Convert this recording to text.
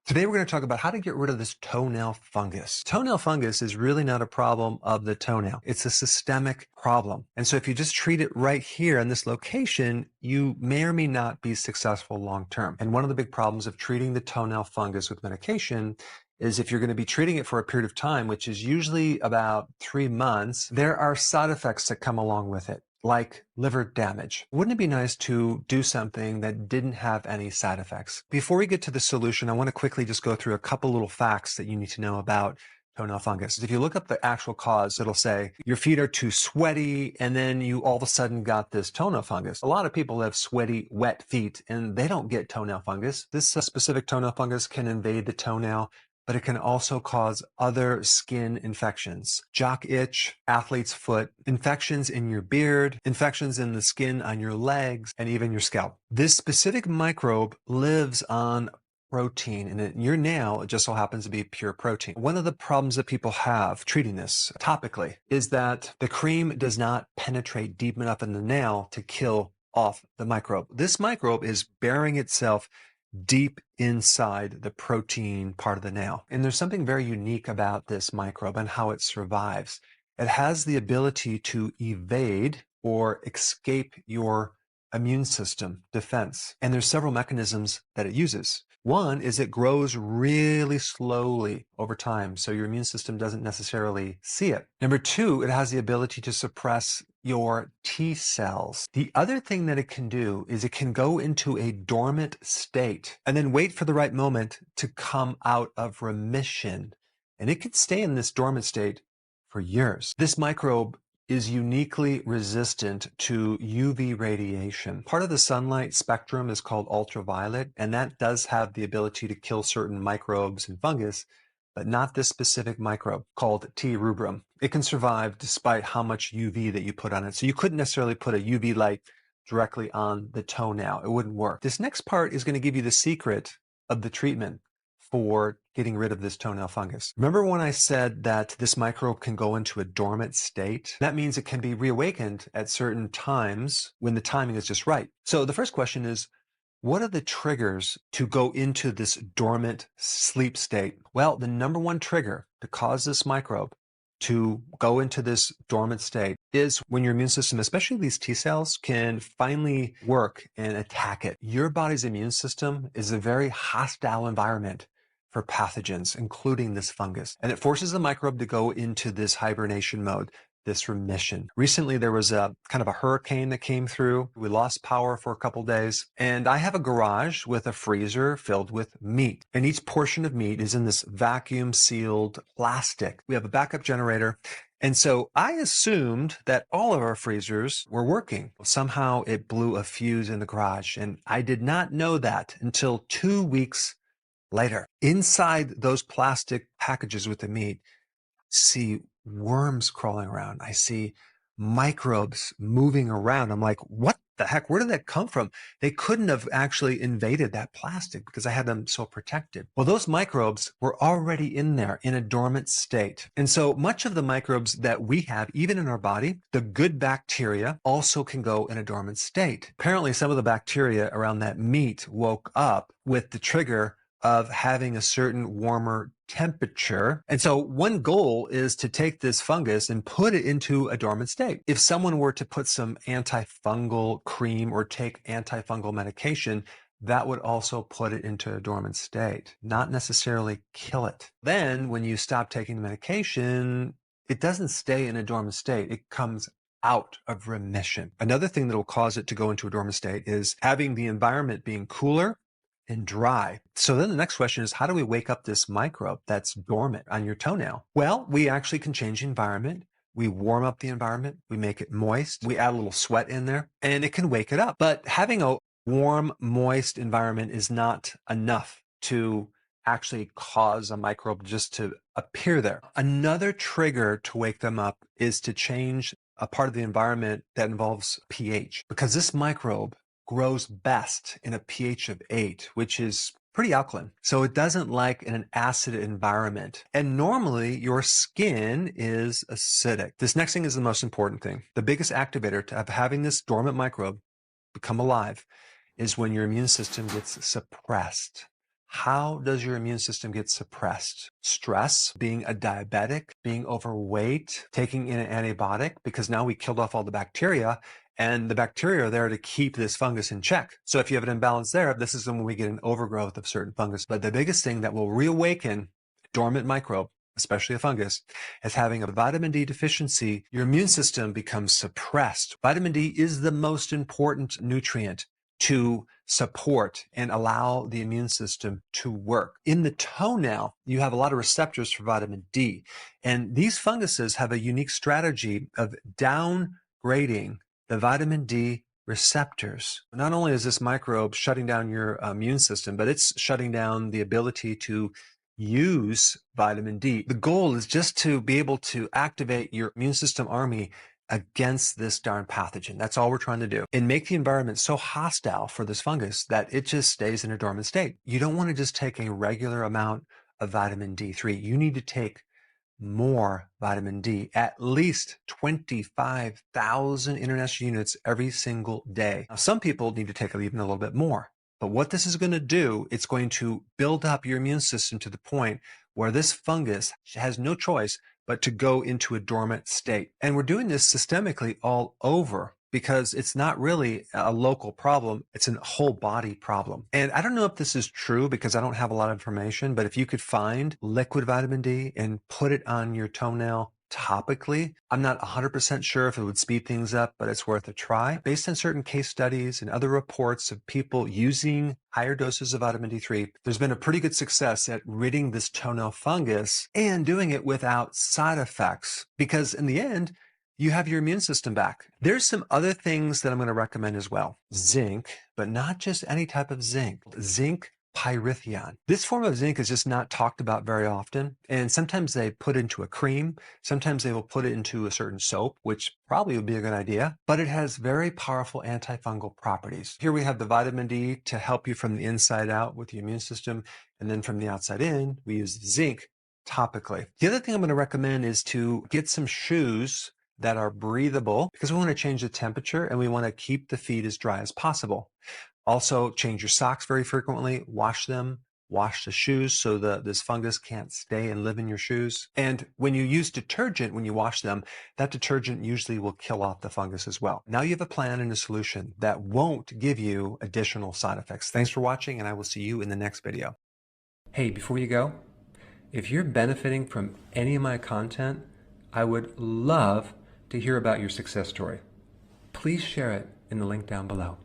Today we're going to talk about how to get rid of this toenail fungus. Toenail fungus is really not a problem of the toenail. It's a systemic problem. And so if you just treat it right here in this location, you may or may not be successful long term. And one of the big problems of treating the toenail fungus with medication is if you're going to be treating it for a period of time, which is usually about 3 months, there are side effects that come along with it, like liver damage. Wouldn't it be nice to do something that didn't have any side effects? Before we get to the solution, I want to quickly just go through a couple little facts that you need to know about toenail fungus. If you look up the actual cause, it'll say your feet are too sweaty, and then you all of a sudden got this toenail fungus. A lot of people have sweaty, wet feet, and they don't get toenail fungus. This specific toenail fungus can invade the toenail, but it can also cause other skin infections. Jock itch, athlete's foot, infections in your beard, infections in the skin on your legs, and even your scalp. This specific microbe lives on protein, and in your nail, it just so happens to be pure protein. One of the problems that people have treating this topically is that the cream does not penetrate deep enough in the nail to kill off the microbe. This microbe is burying itself deep inside the protein part of the nail. And there's something very unique about this microbe and how it survives. It has the ability to evade or escape your immune system defense. And there's several mechanisms that it uses. One is it grows really slowly over time, so your immune system doesn't necessarily see it. Number two, it has the ability to suppress your T cells. The other thing that it can do is it can go into a dormant state and then wait for the right moment to come out of remission. And it could stay in this dormant state for years. This microbe is uniquely resistant to UV radiation. Part of the sunlight spectrum is called ultraviolet, and that does have the ability to kill certain microbes and fungus, but not this specific microbe called T. rubrum. It can survive despite how much UV that you put on it. So you couldn't necessarily put a UV light directly on the toenail. It wouldn't work. This next part is going to give you the secret of the treatment for getting rid of this toenail fungus. Remember when I said that this microbe can go into a dormant state? That means it can be reawakened at certain times when the timing is just right. So the first question is, what are the triggers to go into this dormant sleep state? Well, the number one trigger to cause this microbe to go into this dormant state is when your immune system, especially these T cells, can finally work and attack it. Your body's immune system is a very hostile environment for pathogens, including this fungus. And it forces the microbe to go into this hibernation mode, this remission. Recently, there was a kind of a hurricane that came through. We lost power for a couple days. And I have a garage with a freezer filled with meat. And each portion of meat is in this vacuum sealed plastic. We have a backup generator. And so I assumed that all of our freezers were working. Somehow it blew a fuse in the garage. And I did not know that until 2 weeks later. Inside those plastic packages with the meat, I see worms crawling around. I see microbes moving around. I'm like, what the heck? Where did that come from? They couldn't have actually invaded that plastic because I had them so protected. Well, those microbes were already in there in a dormant state. And so much of the microbes that we have, even in our body, the good bacteria also can go in a dormant state. Apparently, some of the bacteria around that meat woke up with the trigger of having a certain warmer temperature. And so one goal is to take this fungus and put it into a dormant state. If someone were to put some antifungal cream or take antifungal medication, that would also put it into a dormant state, not necessarily kill it. Then when you stop taking the medication, it doesn't stay in a dormant state. It comes out of remission. Another thing that will cause it to go into a dormant state is having the environment being cooler and dry. So then the next question is, how do we wake up this microbe that's dormant on your toenail? Well, we actually can change the environment. We warm up the environment. We make it moist. We add a little sweat in there and it can wake it up. But having a warm, moist environment is not enough to actually cause a microbe just to appear there. Another trigger to wake them up is to change a part of the environment that involves pH, because this microbe grows best in a pH of 8, which is pretty alkaline. So it doesn't like an acid environment. And normally your skin is acidic. This next thing is the most important thing. The biggest activator to having this dormant microbe become alive is when your immune system gets suppressed. How does your immune system get suppressed? Stress, being a diabetic, being overweight, taking in an antibiotic, because now we killed off all the bacteria, and the bacteria are there to keep this fungus in check. So if you have an imbalance there, this is when we get an overgrowth of certain fungus. But the biggest thing that will reawaken dormant microbe, especially a fungus, is having a vitamin D deficiency. Your immune system becomes suppressed. Vitamin D is the most important nutrient to support and allow the immune system to work. In the toenail, you have a lot of receptors for vitamin D, and these funguses have a unique strategy of downgrading the vitamin D receptors. Not only is this microbe shutting down your immune system, but it's shutting down the ability to use vitamin D. The goal is just to be able to activate your immune system army against this darn pathogen. That's all we're trying to do. And make the environment so hostile for this fungus that it just stays in a dormant state. You don't want to just take a regular amount of vitamin D3. You need to take more vitamin D, at least 25,000 international units every single day. Now, some people need to take even a little bit more. But what this is going to do, it's going to build up your immune system to the point where this fungus has no choice but to go into a dormant state. And we're doing this systemically all over because it's not really a local problem. It's a whole body problem. And I don't know if this is true because I don't have a lot of information, but if you could find liquid vitamin D and put it on your toenail topically, I'm not 100% sure if it would speed things up, but it's worth a try. Based on certain case studies and other reports of people using higher doses of vitamin D3, there's been a pretty good success at ridding this toenail fungus and doing it without side effects, because in the end, you have your immune system back. There's some other things that I'm going to recommend as well. Zinc, but not just any type of zinc. Zinc Pyrithione. This form of zinc is just not talked about very often, and sometimes they put it into a cream, sometimes they will put it into a certain soap, which probably would be a good idea, but it has very powerful antifungal properties. Here we have the vitamin D to help you from the inside out with the immune system, and then from the outside in, we use zinc topically. The other thing I'm going to recommend is to get some shoes that are breathable, because we want to change the temperature and we want to keep the feet as dry as possible. Also, change your socks very frequently, wash them, wash the shoes so this fungus can't stay and live in your shoes. And when you use detergent, when you wash them, that detergent usually will kill off the fungus as well. Now you have a plan and a solution that won't give you additional side effects. Thanks for watching, and I will see you in the next video. Hey, before you go, if you're benefiting from any of my content, I would love to hear about your success story. Please share it in the link down below.